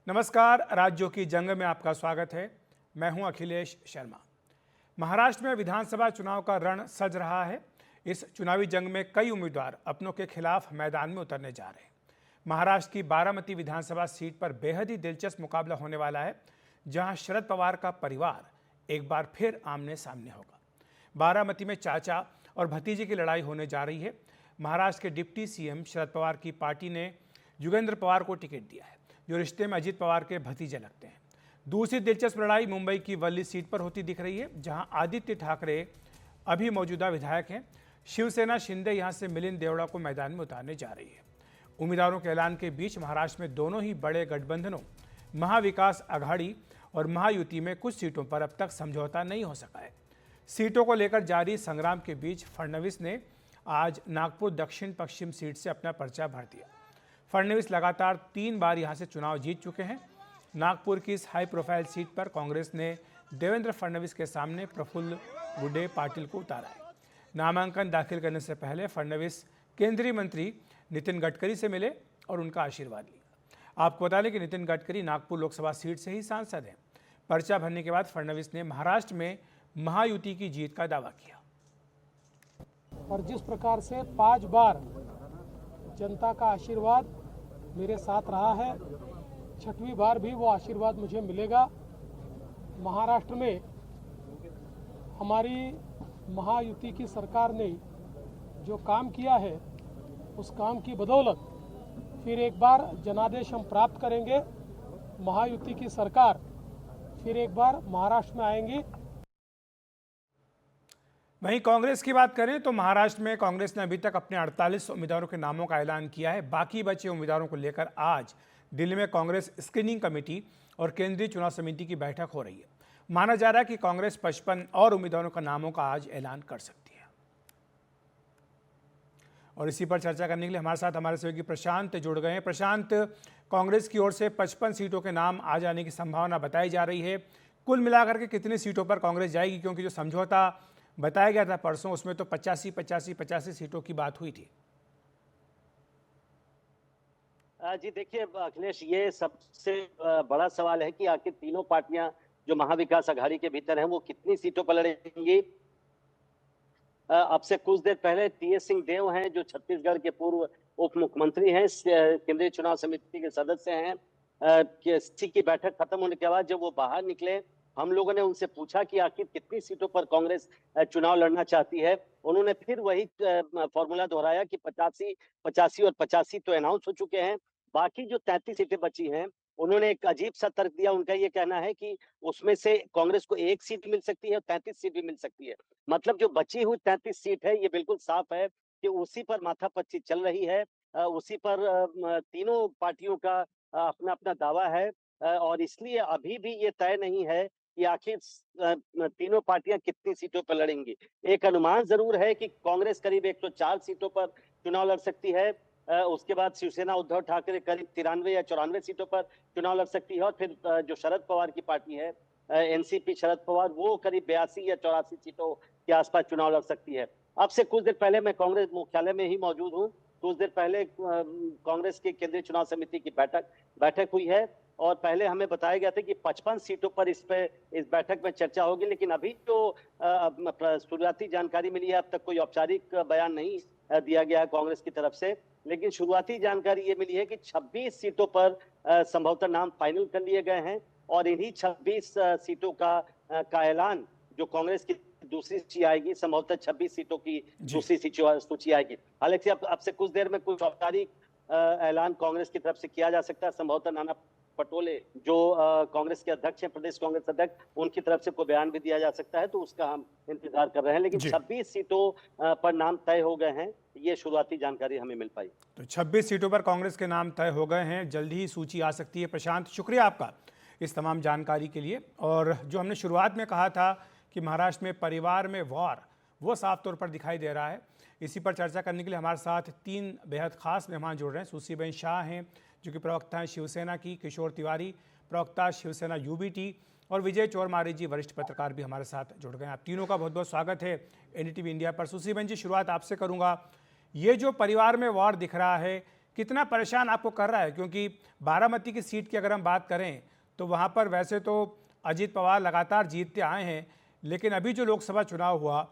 नमस्कार, राज्यों की जंग में आपका स्वागत है। मैं हूं अखिलेश शर्मा। महाराष्ट्र में विधानसभा चुनाव का रण सज रहा है। इस चुनावी जंग में कई उम्मीदवार अपनों के खिलाफ मैदान में उतरने जा रहे हैं। महाराष्ट्र की बारामती विधानसभा सीट पर बेहद ही दिलचस्प मुकाबला होने वाला है, जहां शरद पवार का परिवार एक बार फिर आमने सामने होगा। बारामती में चाचा और भतीजे की लड़ाई होने जा रही है। महाराष्ट्र के डिप्टी सीएम शरद पवार की पार्टी ने युगेंद्र पवार को टिकट दिया है, जो रिश्ते में अजित पवार के भतीजे लगते हैं। दूसरी दिलचस्प लड़ाई मुंबई की वर्ली सीट पर होती दिख रही है, जहां आदित्य ठाकरे अभी मौजूदा विधायक हैं। शिवसेना शिंदे यहां से मिलिंद देवड़ा को मैदान में उतारने जा रही है। उम्मीदवारों के ऐलान के बीच महाराष्ट्र में दोनों ही बड़े गठबंधनों महाविकास अघाड़ी और महायुति में कुछ सीटों पर अब तक समझौता नहीं हो सका है। सीटों को लेकर जारी संग्राम के बीच फडणवीस ने आज नागपुर दक्षिण पश्चिम सीट से अपना पर्चा भर दिया। फडणवीस लगातार 3 बार यहां से चुनाव जीत चुके हैं। नागपुर की इस हाई प्रोफाइल सीट पर कांग्रेस ने देवेंद्र फडणवीस के सामने प्रफुल्ल गुड्डे पाटिल को उतारा है। नामांकन दाखिल करने से पहले फडणवीस केंद्रीय मंत्री नितिन गडकरी से मिले और उनका आशीर्वाद लिया। आपको बता दें कि नितिन गडकरी नागपुर लोकसभा सीट से ही सांसद हैं। पर्चा भरने के बाद फडणवीस ने महाराष्ट्र में महायुति की जीत का दावा किया। और जिस प्रकार से 5 बार जनता का आशीर्वाद मेरे साथ रहा है, 6वीं बार भी वो आशीर्वाद मुझे मिलेगा। महाराष्ट्र में हमारी महायुति की सरकार ने जो काम किया है, उस काम की बदौलत फिर एक बार जनादेश हम प्राप्त करेंगे। महायुति की सरकार फिर एक बार महाराष्ट्र में आएंगी। वहीं कांग्रेस की बात करें तो महाराष्ट्र में कांग्रेस ने अभी तक अपने 48 उम्मीदवारों के नामों का ऐलान किया है। बाकी बचे उम्मीदवारों को लेकर आज दिल्ली में कांग्रेस स्क्रीनिंग कमेटी और केंद्रीय चुनाव समिति की बैठक हो रही है। माना जा रहा है कि कांग्रेस 55 और उम्मीदवारों का नामों का आज ऐलान कर सकती है। और इसी पर चर्चा करने के लिए हमारे साथ हमारे सहयोगी प्रशांत जुड़ गए हैं। प्रशांत, कांग्रेस की ओर से 55 सीटों के नाम आ जाने की संभावना बताई जा रही है। कुल मिलाकर के कितनी सीटों पर कांग्रेस जाएगी, क्योंकि जो समझौता बताया गया था परसों, उसमें तो 85 सीटों की बात हुई थी। जी देखिए अखिलेश, ये सबसे बड़ा सवाल है कि आखिर तीनों पार्टियां जो महाविकास अघाड़ी के भीतर हैं वो कितनी सीटों पर लड़ेंगी। अब से कुछ देर पहले टीएस सिंहदेव हैं, जो छत्तीसगढ़ के पूर्व उप मुख्यमंत्री हैं, केंद्रीय चुनाव समिति के सदस्य हैं। किसी की बैठक खत्म होने के बाद जब वो बाहर निकले, हम लोगों ने उनसे पूछा कि आखिर कितनी सीटों पर कांग्रेस चुनाव लड़ना चाहती है। उन्होंने फिर वही फॉर्मूला दोहराया कि 85 और 85 तो अनाउंस हो चुके हैं। बाकी जो 33 सीटें बची हैं, उन्होंने एक अजीब सा तर्क दिया। उनका ये कहना है कि उसमें से कांग्रेस को 1 सीट मिल सकती है और 33 सीट भी मिल सकती है। मतलब जो बची हुई 33 सीट है, ये बिल्कुल साफ है कि उसी पर माथापच्ची चल रही है। उसी पर तीनों पार्टियों का अपना अपना दावा है। और इसलिए अभी भी ये तय नहीं है कि आखिर तीनों पार्टियां कितनी सीटों पर लड़ेंगी। एक अनुमान जरूर है कि कांग्रेस करीब 104 सीटों पर चुनाव लड़ सकती है। उसके बाद शिवसेना उद्धव ठाकरे करीब 93 या 94 सीटों पर चुनाव लड़ सकती है। और फिर जो शरद पवार की पार्टी है, एनसीपी शरद पवार, वो करीब 82 या 84 सीटों के आसपास चुनाव लड़ सकती है। अब से कुछ देर पहले मैं कांग्रेस मुख्यालय में ही मौजूद हूँ। कुछ देर पहले कांग्रेस की केंद्रीय चुनाव समिति की बैठक हुई है और पहले हमें बताया गया था कि 55 सीटों पर इस बैठक में चर्चा होगी। लेकिन अभी जो शुरुआती जानकारी मिली है, अब तक कोई औपचारिक बयान नहीं दिया गया है कांग्रेस की तरफ से। लेकिन शुरुआती जानकारी ये मिली है कि 26 सीटों पर संभवतः नाम फाइनल कर लिए गए हैं और इन्हीं 26 सीटों का ऐलान जो कांग्रेस की दूसरी सूची आएगी, संभवतः 26 सीटों की दूसरी सूची आएगी। हालांकि अब से कुछ देर में कुछ औपचारिक ऐलान कांग्रेस की तरफ से किया जा सकता है। संभवतः नाना पटोले जो कांग्रेस के अध्यक्ष हैं, प्रदेश कांग्रेस अध्यक्ष, उनकी तरफ से कोई बयान भी दिया जा सकता है, तो उसका हम इंतजार कर रहे हैं। लेकिन 26 सीटों पर नाम तय हो गए हैं, ये शुरुआती जानकारी हमें मिल पाई। तो 26 सीटों पर कांग्रेस के नाम तय हो गए हैं, जल्दी ही सूची आ सकती है। प्रशांत, शुक्रिया आपका इस तमाम जानकारी के लिए। और जो हमने शुरुआत में कहा था कि महाराष्ट्र में परिवार में वॉर, वो साफ तौर पर दिखाई दे रहा है। इसी पर चर्चा करने के लिए हमारे साथ 3 बेहद खास मेहमान जुड़ रहे हैं। सुश्री शाह हैं, जो कि प्रवक्ता हैं शिवसेना की, किशोर तिवारी प्रवक्ता शिवसेना यूबीटी, और विजय चोरमारी जी वरिष्ठ पत्रकार भी हमारे साथ जुड़ गए हैं। आप तीनों का बहुत बहुत स्वागत है एनडीटीवी इंडिया पर। सुश्री जी, शुरुआत आपसे करूंगा। ये जो परिवार में वॉर दिख रहा है, कितना परेशान आपको कर रहा है? क्योंकि बारामती की सीट की अगर हम बात करें तो वहाँ पर वैसे तो अजीत पवार लगातार जीतते आए हैं, लेकिन अभी जो लोकसभा चुनाव हुआ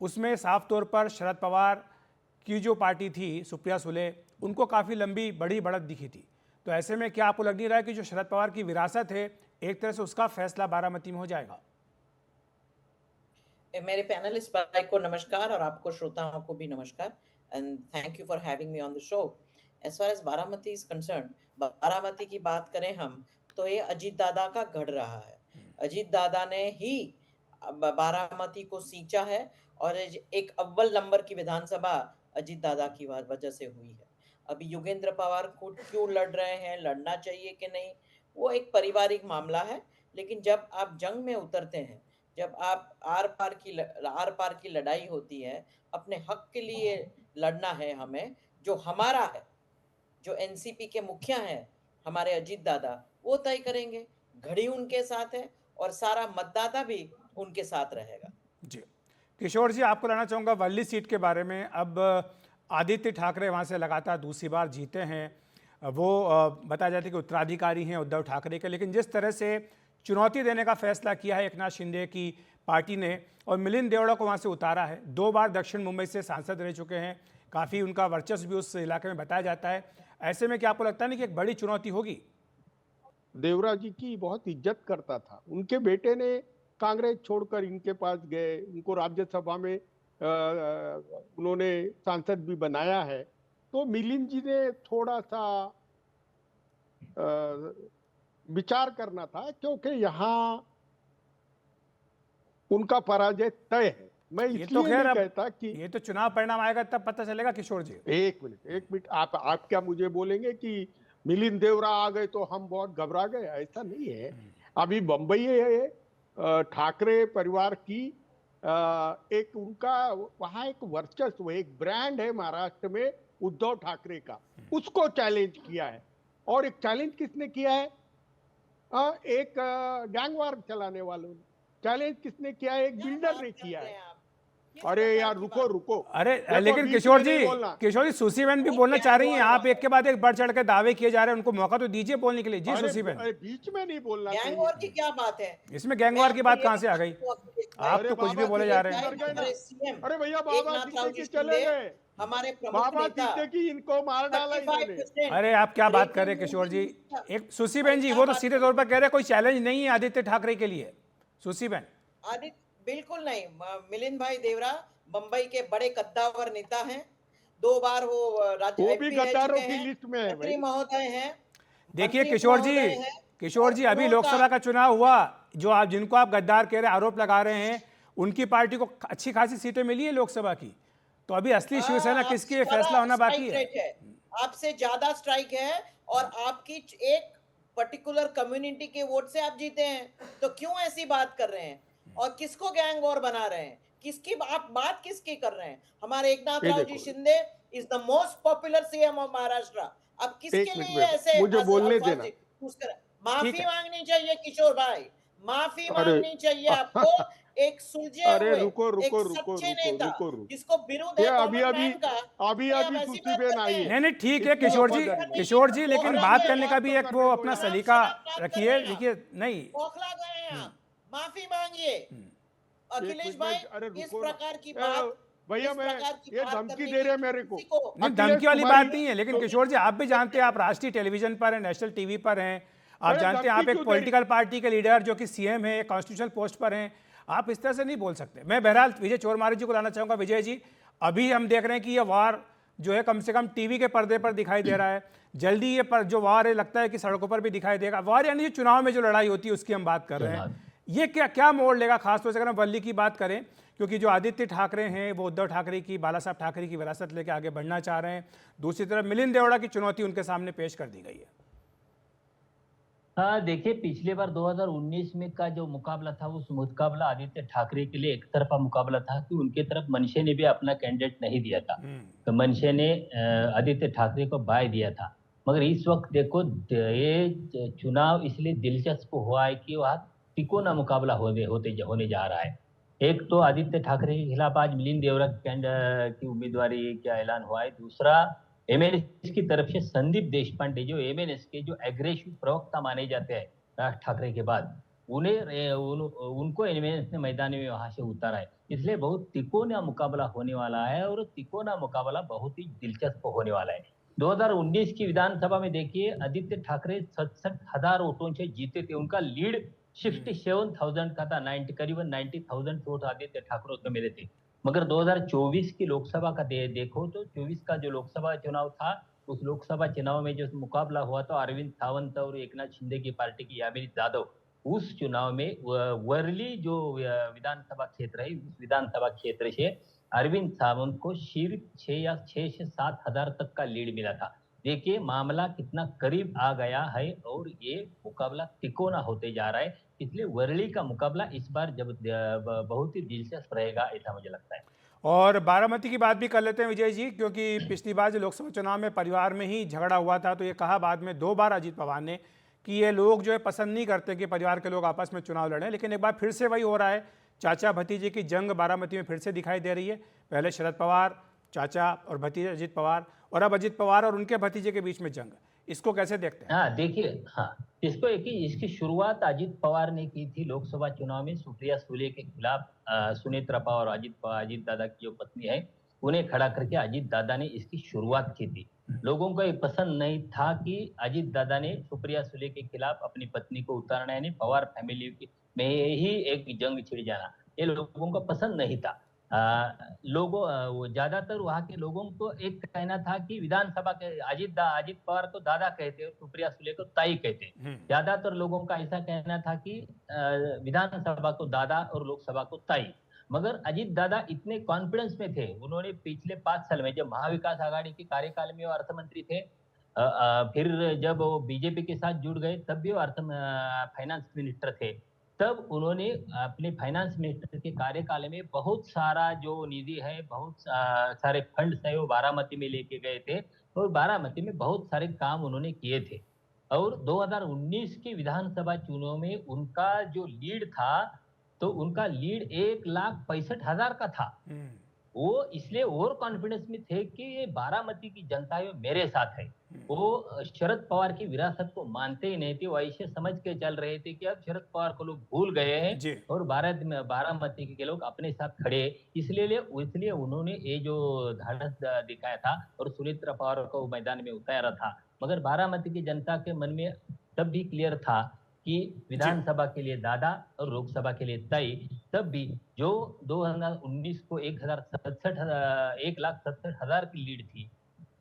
उसमें साफ तौर पर शरद पवार की जो पार्टी थी, सुप्रिया सुले, उनको काफ़ी लंबी बड़ी बढ़त दिखी थी। तो ऐसे में क्या आपको लग नहीं रहा है कि जो शरद पवार की विरासत है एक तरह से उसका फैसला बारामती में हो जाएगा? मेरे पैनलिस्ट भाई को नमस्कार और आपको श्रोताओं को भी नमस्कार and thank you for having me on the show. As far as Baramati is concerned, Baramati की बात करें हम तो ये अजीत दादा का गढ़ रहा है। अजीत दादा ने ही बारामती को सींचा है और एक अव्वल नंबर की विधानसभा अजीत दादा की वजह से हुई है। अभी योगेंद्र पवार खुद क्यों लड़ रहे हैं, लड़ना चाहिए कि नहीं, वो एक पारिवारिक मामला है। लेकिन जब आप जंग में उतरते हैं, जब आप आर पार की लड़ाई होती है, अपने हक के लिए लड़ना है हमें, जो हमारा है, जो एनसीपी के मुखिया हैं हमारे अजीत दादा, वो तय करेंगे। घड़ी उनके साथ है और सारा मतदाता भी उनके साथ रहेगा। जी किशोर जी, आपको लाना चाहूँगा वर्ली सीट के बारे में। अब आदित्य ठाकरे वहाँ से लगातार दूसरी बार जीते हैं। वो बताया जाता है कि उत्तराधिकारी हैं उद्धव ठाकरे के, लेकिन जिस तरह से चुनौती देने का फैसला किया है एकनाथ शिंदे की पार्टी ने और मिलिंद देवड़ा को वहाँ से उतारा है, 2 बार दक्षिण मुंबई से सांसद रह चुके हैं, काफ़ी उनका वर्चस्व भी उस इलाके में बताया जाता है। ऐसे में क्या आपको लगता है नहीं कि एक बड़ी चुनौती होगी? देवरा जी की बहुत इज्जत करता था, उनके बेटे ने कांग्रेस छोड़कर इनके पास गए, उनको राज्यसभा में उन्होंने सांसद भी बनाया है। तो मिलिंद जी ने थोड़ा सा विचार करना था, क्योंकि यहाँ उनका पराजय तय है। मैं ये इसलिए तो खैर नहीं अब कहता कि ये तो चुनाव परिणाम आएगा तब पता चलेगा किशोर जी। एक मिनट आप क्या मुझे बोलेंगे कि मिलिंद देवरा आ गए तो हम बहुत घबरा गए? ऐसा नहीं है। अभी बंबई है, ठाकरे परिवार की एक उनका वहां एक वर्चस्व, एक ब्रांड है महाराष्ट्र में उद्धव ठाकरे का, उसको चैलेंज किया है। और एक चैलेंज किसने किया है? एक गैंगवार चलाने वालों ने चैलेंज किसने किया है? एक बिल्डर ने किया है। अरे यार रुको। अरे देखो, लेकिन बीच किशोर में जी, नहीं बोलना। किशोर जी, सुसी बहन भी बोलना चाह रही हैं। आप एक के बाद एक बढ़ चढ़ के दावे किए जा रहे हैं, उनको मौका तो दीजिए बोलने के लिए। जी सुसी बहन, अरे बीच में नहीं बोलना गैंग वॉर की क्या बात है? इसमें गैंगवार की बात कहाँ से आ गई? आप अरे तो कुछ भी बाबा बोले जा रहे हैं। अरे भैया बाबा सिद्दीकी चले गए, हमारे प्रमुख बाबा नेता सिद्दीकी इनको मार डाला इन्होंने। 35% अरे आप क्या बात कर रहे हैं किशोर जी? एक सुसी बहन जी, वो तो सीधे तौर पर कह रहे हैं कोई चैलेंज नहीं है आदित्य ठाकरे के लिए। सुसी बहन, आदित्य बिल्कुल नहीं। मिलिंद भाई देवरा बंबई के बड़े कद्दावर नेता हैं। 2 बार वो राज्य वो भी MP रह गद्दारों चुके की हैं, लिस्ट में है मंत्री भाई। महोदय हैं। देखिए मंत्री किशोर जी, महोदय हैं। किशोर जी, और अभी उनका- लोकसभा का चुनाव हुआ, जो आप जिनको आप गद्दार कह रहे हैं, आरोप लगा रहे हैं, उनकी पार्टी को अच्छी खासी सीटें मिली है लोकसभा की। तो अभी असली शिवसेना आपसे किसकी है, ज्यादा फैसला होना बाकी स्ट्राइक है। रेट है। आपसे ज्यादा स्ट्राइक है और आपकी एक पर्टिकुलर कम्युनिटी के वोट से आप जीते हैं, तो क्यों ऐसी बात कर रहे हैं? और किसको गैंग वॉर बना रहे हैं? किसकी आप बात किसकी कर रहे हैं? हमारे एकनाथ ये राव जी देखो। Shinde is the most popular CM of Maharashtra. अब किसके एक मिनट लिए में, ऐसे मुझे बोलने अल्फाज देना। यूज कर? ठीक माफी है। मांगनी चाहिए किशोर भाई, माफी अरे- मांगनी चाहिए आपको। एक सुलझे अरे हुए, रुको एक सच्चे नेता रुको। जिसको विरोध ये है अभी कॉमन मैन का, अभी ये आप ऐसी सुसी बात बहन करते आई हैं। है। नहीं नहीं ठीक है इसको किशोर जी, बदल दो। किशोर जी, लेकिन दोहरा बात दिया, करने का भी बात एक तो वो करने अपना दो। सलीका आप रखिए। कर रहे देखिए नहीं, बौखला गए हैं आप, माफी मांगिए। अखिलेश मिनट, भाई, अरे इस रुको। प्रकार की ए, बात, भैया इस मैं प्रकार की ये बात धमकी करने दे रहे हैं की मेरे को। किसी को नहीं अखिलेश धमकी वाली तुम्हारी- बात नहीं है, लेकिन किशोर जी आप भी जानते हैं, आप राष्ट्रीय टेलीविजन पर हैं, नेशनल टीवी पर हैं, आप अरे जानते हैं आप धमकी एक क्यों दे पॉलिटिकल पार्टी के लीडर जो कि सीएम है, कॉन्स्टिट्यूशनल पोस्ट पर हैं, आप इस तरह से नहीं बोल सकते। मैं बहरहाल विजय चोरमारी जी को लाना चाहूँगा। विजय जी, अभी हम देख रहे हैं कि ये वार जो है कम से कम टीवी के पर्दे पर दिखाई दे रहा है, जल्दी ये पर जो वार है लगता है कि सड़कों पर भी दिखाई देगा। वार यानी चुनाव में जो लड़ाई होती है उसकी हम बात कर रहे हैं। ये क्या क्या मोड़ लेगा, खासतौर से अगर हम वल्ली की बात करें, क्योंकि जो आदित्य ठाकरे हैं वो उद्धव ठाकरे की, बाला साहब ठाकरे की विरासत लेकर आगे बढ़ना चाह रहे हैं, दूसरी तरफ मिलिंद देवड़ा की चुनौती उनके सामने पेश कर दी गई है। हाँ देखिए, पिछले बार 2019 में का जो मुकाबला था, उस मुकाबला आदित्य ठाकरे के लिए एक तरफा मुकाबला था कि उनके तरफ मनसे ने भी अपना कैंडिडेट नहीं दिया था, तो मनसे ने आदित्य ठाकरे को बाय दिया था। मगर इस वक्त देखो, ये चुनाव इसलिए दिलचस्प हुआ है कि वहाँ तिकोना मुकाबला होने जा रहा है। एक तो आदित्य ठाकरे के खिलाफ आज मिलिंद देवरा की उम्मीदवारी का ऐलान हुआ है, दूसरा एमएनएस की तरफ से संदीप देशपांडे जो एमएनएस के जो एग्रेसिव प्रवक्ता माने जाते हैं राज ठाकरे के बाद, उनको एमएनएस ने मैदान में वहां से उतारा है। इसलिए बहुत तिकोना मुकाबला होने वाला है और तिकोना मुकाबला बहुत ही दिलचस्प होने वाला है। 2019 की विधानसभा में देखिए आदित्य ठाकरे 67,000 वोटों से जीते थे। उनका लीड 67,000 का था, करीबन 90,000 वोट आदित्य ठाकरे को मिले थे। मगर 2024 की लोकसभा का देखो तो 24 का जो लोकसभा चुनाव था, उस लोकसभा चुनाव में जो मुकाबला हुआ तो अरविंद सावंत और एकनाथ शिंदे की पार्टी की यामिनी जाधव, उस चुनाव में वर्ली जो विधानसभा क्षेत्र है, उस विधानसभा क्षेत्र से अरविंद सावंत को सिर्फ 6 से 7 हजार तक का लीड मिला था। देखिए मामला कितना करीब आ गया है और ये मुकाबला तिकोना होते जा रहा है। इसलिए वर्ली का मुकाबला इस बार जब बहुत ही दिलचस्प रहेगा, ऐसा मुझे लगता है। और बारामती की बात भी कर लेते हैं विजय जी, क्योंकि पिछली बार जो लोकसभा चुनाव में परिवार में ही झगड़ा हुआ था, तो ये कहा बाद में 2 बार अजीत पवार ने कि ये लोग जो है पसंद नहीं करते कि परिवार के लोग आपस में चुनाव लड़ें, लेकिन एक बार फिर से वही हो रहा है। चाचा भतीजे की जंग बारामती में फिर से दिखाई दे रही है। पहले शरद पवार चाचा और भतीजे अजीत पवार, और अब अजीत पवार और उनके भतीजे के बीच में जंग। इसको कैसे देखते हैं? हाँ देखिए, हाँ इसकी शुरुआत अजीत पवार ने की थी लोकसभा चुनाव में सुप्रिया सुले के खिलाफ। सुनेत्रा पवार अजीत दादा की जो पत्नी है, उन्हें खड़ा करके अजीत दादा ने इसकी शुरुआत की थी। लोगों को ये पसंद नहीं था कि अजीत दादा ने सुप्रिया सुले के खिलाफ अपनी पत्नी को उतारना, यानी पवार फैमिली में ही एक जंग छिड़ जाना, ये लोगों को पसंद नहीं था। लोगों ज्यादातर वहां के लोगों को एक कहना था कि विधानसभा के अजीत पवार को दादा कहते और सुप्रिया सुले को ताई कहते। ज्यादातर लोगों का ऐसा कहना था कि विधानसभा को दादा और लोकसभा को ताई। मगर अजीत दादा इतने कॉन्फिडेंस में थे, उन्होंने पिछले 5 साल में जब महाविकास आघाड़ी के कार्यकाल में वो अर्थ मंत्री थे, फिर जब वो बीजेपी के साथ जुड़ गए तब भी वो फाइनेंस मिनिस्टर थे, तब उन्होंने अपने फाइनेंस मिनिस्टर के कार्यकाल में बहुत सारा जो निधि है, बहुत सारे फंड्स है, वो बारामती में लेके गए थे और बारामती में बहुत सारे काम उन्होंने किए थे। और 2019 की विधानसभा चुनाव में उनका जो लीड था, तो उनका लीड 1,65,000 का था। वो इसलिए और कॉन्फिडेंस में थे कि ये बारामती की जनता है मेरे साथ है। वो शरद पवार की विरासत को मानते ही नहीं थे, वो ऐसे समझ के चल रहे थे कि अब शरद पवार को लोग भूल गए हैं और बारामती के लोग अपने साथ खड़े। इसलिए उन्होंने ये जो धाड़स दिखाया था और सुनेत्रा पवार को मैदान में उतारा था। मगर बारामती की जनता के मन में तब भी क्लियर था कि विधानसभा के लिए दादा और लोकसभा के लिए ताई। तब भी जो 2019 को 1,67,000 की लीड थी,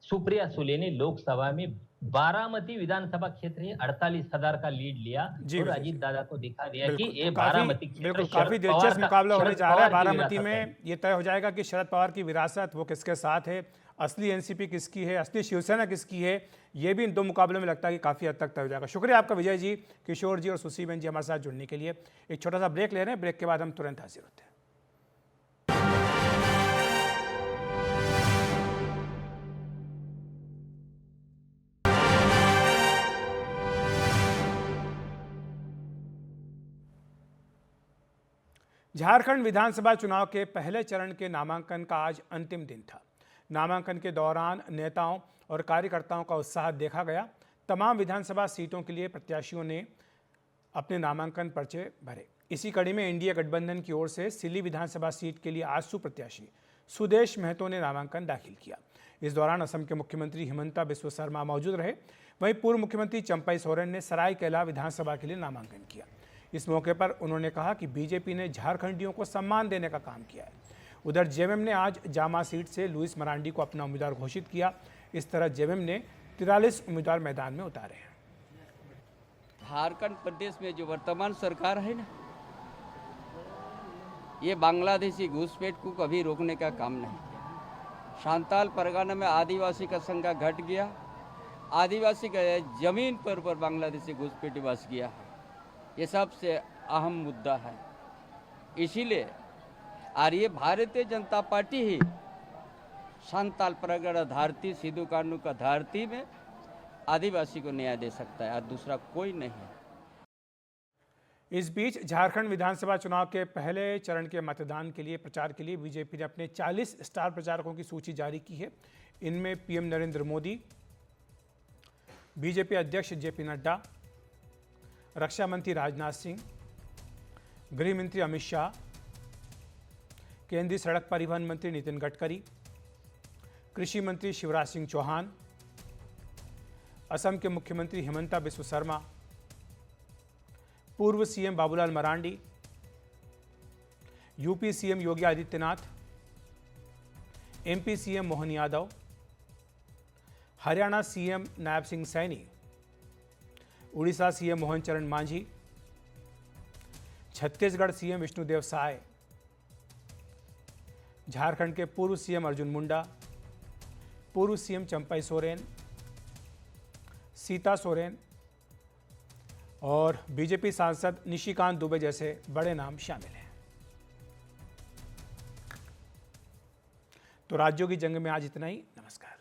सुप्रिया सुले ने लोकसभा में बारामती विधानसभा क्षेत्र में 48,000 का लीड लिया और अजीत दादा को दिखा दिया कि ये बारामती बिल्कुल काफी दिलचस्प मुकाबला होने जा रहा है। बारामती में ये तय हो जाएगा कि शरद पवार की विरासत वो किसके साथ है, असली एनसीपी किसकी है, असली शिवसेना किसकी है। ये भी इन 2 मुकाबलों में लगता है कि काफ़ी हद तक तय हो जाएगा। शुक्रिया आपका विजय जी, किशोर जी और सुशी बहन जी हमारे साथ जुड़ने के लिए। एक छोटा सा ब्रेक ले रहे हैं, ब्रेक के बाद हम तुरंत हाजिर होते हैं। झारखंड विधानसभा चुनाव के पहले चरण के नामांकन का आज अंतिम दिन था। नामांकन के दौरान नेताओं और कार्यकर्ताओं का उत्साह देखा गया। तमाम विधानसभा सीटों के लिए प्रत्याशियों ने अपने नामांकन पर्चे भरे। इसी कड़ी में एनडीए गठबंधन की ओर से सिल्ली विधानसभा सीट के लिए आजसू प्रत्याशी सुदेश महतो ने नामांकन दाखिल किया। इस दौरान असम के मुख्यमंत्री हिमंता बिस्वा शर्मा मौजूद रहे। वहीं पूर्व मुख्यमंत्री चंपई सोरेन ने सरायकेला विधानसभा के लिए नामांकन किया। इस मौके पर उन्होंने कहा कि बीजेपी ने झारखंडियों को सम्मान देने का काम किया है। उधर जेएमएम ने आज जामा सीट से लुइस मरांडी को अपना उम्मीदवार घोषित किया। इस तरह जेएमएम ने 43 उम्मीदवार मैदान में उतारे हैं। झारखंड प्रदेश में जो वर्तमान सरकार है ना, ये बांग्लादेशी घुसपैठ को कभी रोकने का काम नहीं किया। सांताल परगना में आदिवासी का संख्या घट गया, आदिवासी का जमीन पर बांग्लादेशी घुसपैठ बस गया है। ये सबसे अहम मुद्दा है। इसीलिए और ये भारतीय जनता पार्टी ही सांताल परगना धरती, सिद्धू कानू का धरती में आदिवासी को न्याय दे सकता है और दूसरा कोई नहीं है। इस बीच झारखंड विधानसभा चुनाव के पहले चरण के मतदान के लिए प्रचार के लिए बीजेपी ने अपने 40 स्टार प्रचारकों की सूची जारी की है। इनमें पीएम नरेंद्र मोदी, बीजेपी अध्यक्ष जेपी नड्डा, रक्षा मंत्री राजनाथ सिंह, गृह मंत्री अमित शाह, केंद्रीय सड़क परिवहन मंत्री नितिन गडकरी, कृषि मंत्री शिवराज सिंह चौहान, असम के मुख्यमंत्री हिमंता बिस्व शर्मा, पूर्व CM Babulal Marandi, UP CM Yogi Adityanath, MP CM Mohan Yadav, Haryana CM Nayab Singh Saini, Orissa CM Mohan Charan Majhi, Chhattisgarh CM Vishnu Deo Sai, Jharkhand के पूर्व सीएम अर्जुन मुंडा, पूर्व सीएम चंपई सोरेन, सीता सोरेन और बीजेपी सांसद निशिकांत दुबे जैसे बड़े नाम शामिल हैं। तो राज्यों की जंग में आज इतना ही। नमस्कार।